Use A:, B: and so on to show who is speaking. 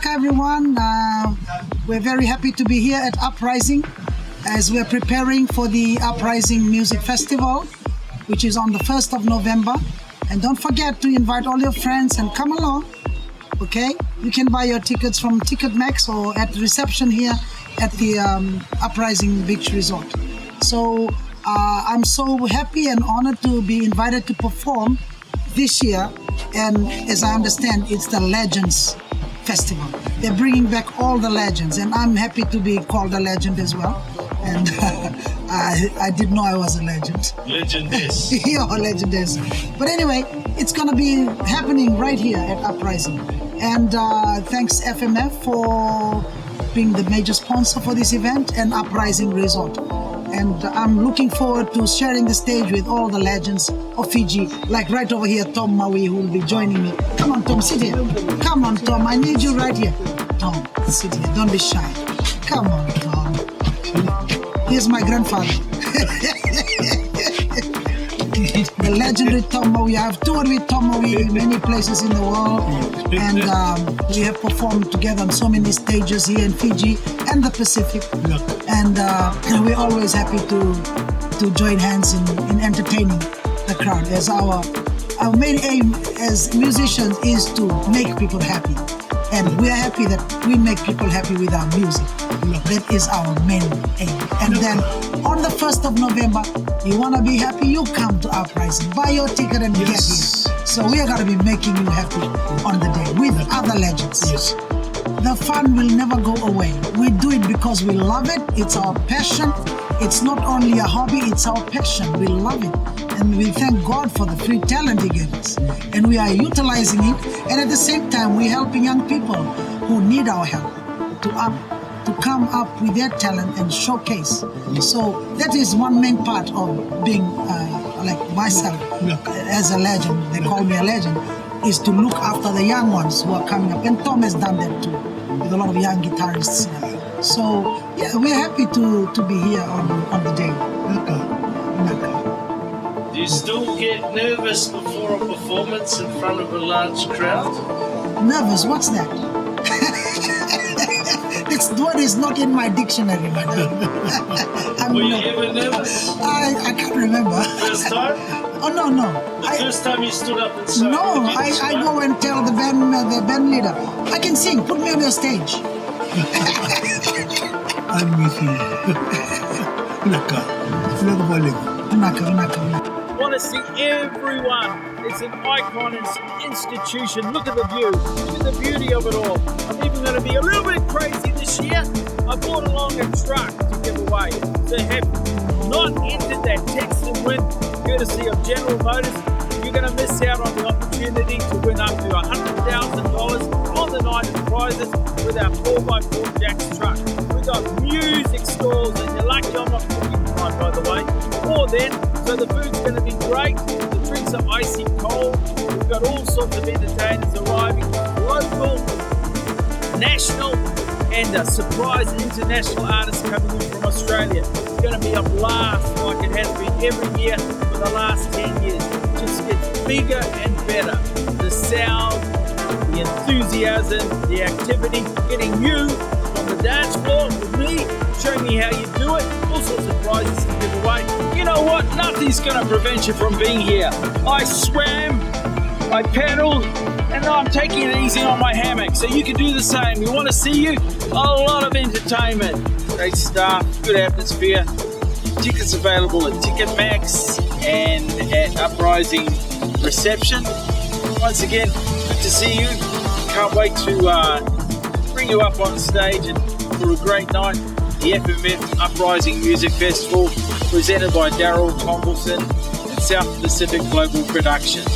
A: Naka everyone. We're very happy to be here at Uprising as we're preparing for the Uprising Music Festival, which is on the 1st of November. And don't forget to invite all your friends and come along, okay? You can buy your tickets from Ticketmax or at the reception here at the Uprising Beach Resort. So I'm so happy and honored to be invited to perform this year. And as I understand, it's the Legends Festival. They're bringing back all the legends, and I'm happy to be called a legend as well. And I didn't know I was a legend.
B: Legend is.
A: Yeah, legend is. But anyway, it's going to be happening right here at Uprising. And thanks FMF for being the major sponsor for this event and Uprising Resort. And I'm looking forward to sharing the stage with all the legends of Fiji, like right over here, Tom Mawi, who will be joining me. Come on, Tom, sit here. Come on, Tom, I need you right here. Tom, sit here, don't be shy. Come on, Tom. Here's my grandfather. The legendary Tom Mawi. I have toured with Tom Mawi in many places in the world, and we have performed together on so many stages here in Fiji and the Pacific. And we're always happy to join hands in entertaining the crowd. As our main aim as musicians is to make people happy, and we are happy that we make people happy with our music. That is our main aim. And then on the 1st of November, you want to be happy, you come to Uprising, buy your ticket and get here. So we are going to be making you happy on the day with other legends.
B: Yes.
A: The fun will never go away. We do it because we love it. It's our passion. It's not only a hobby, it's our passion. We love it. And we thank God for the free talent He gave us. And we are utilizing it. And at the same time, we're helping young people who need our help to come up with their talent and showcase. So that is one main part of being like myself as a legend. They call me a legend. Is to look after the young ones who are coming up. And Tom has done that too, with a lot of young guitarists. So, yeah, we're happy to be here on the day.
B: Do you still get nervous before a performance in front of a large crowd?
A: Nervous? What's that? This word is not in my dictionary, madam.
B: Were you ever nervous?
A: I can't remember.
B: First time?
A: Oh, no.
B: The first time you stood up and sang?
A: No, I go and tell the band leader, I can sing, put me on your stage.
C: I'm with you.
A: Naka.
D: Want to see everyone. It's an icon, it's an institution. Look at the view. Look at the beauty of it all. I'm even going to be a little bit crazy this year. I brought along a truck to give away. So have not entered that text and win, courtesy of General Motors, you're going to miss out on the opportunity to win up to $100,000 on the night of prizes with our 4x4 Jack's truck. We've got music stalls, and you're lucky I'm not cooking tonight, by the way. Or then, so the food's going to be great. The drinks are icy cold. We've got all sorts of entertainers arriving, local, national, and a surprise international artist coming in from Australia. It's going to be a blast like it has been every year for the last 10 years. It just gets bigger and better. The sound, the enthusiasm, the activity, getting you on the dance floor with me, showing me how you do it, all sorts of prizes to give away. You know what? Nothing's going to prevent you from being here. I swam, I paddled, and now I'm taking it easy on my hammock, so you can do the same. We want to see you. A lot of entertainment, great staff, good atmosphere. Tickets available at Ticketmax and at Uprising Reception. Once again, good to see you. Can't wait to bring you up on stage and for a great night. The FMF Uprising Music Festival, presented by Daryl Tombleson and South Pacific Global Productions.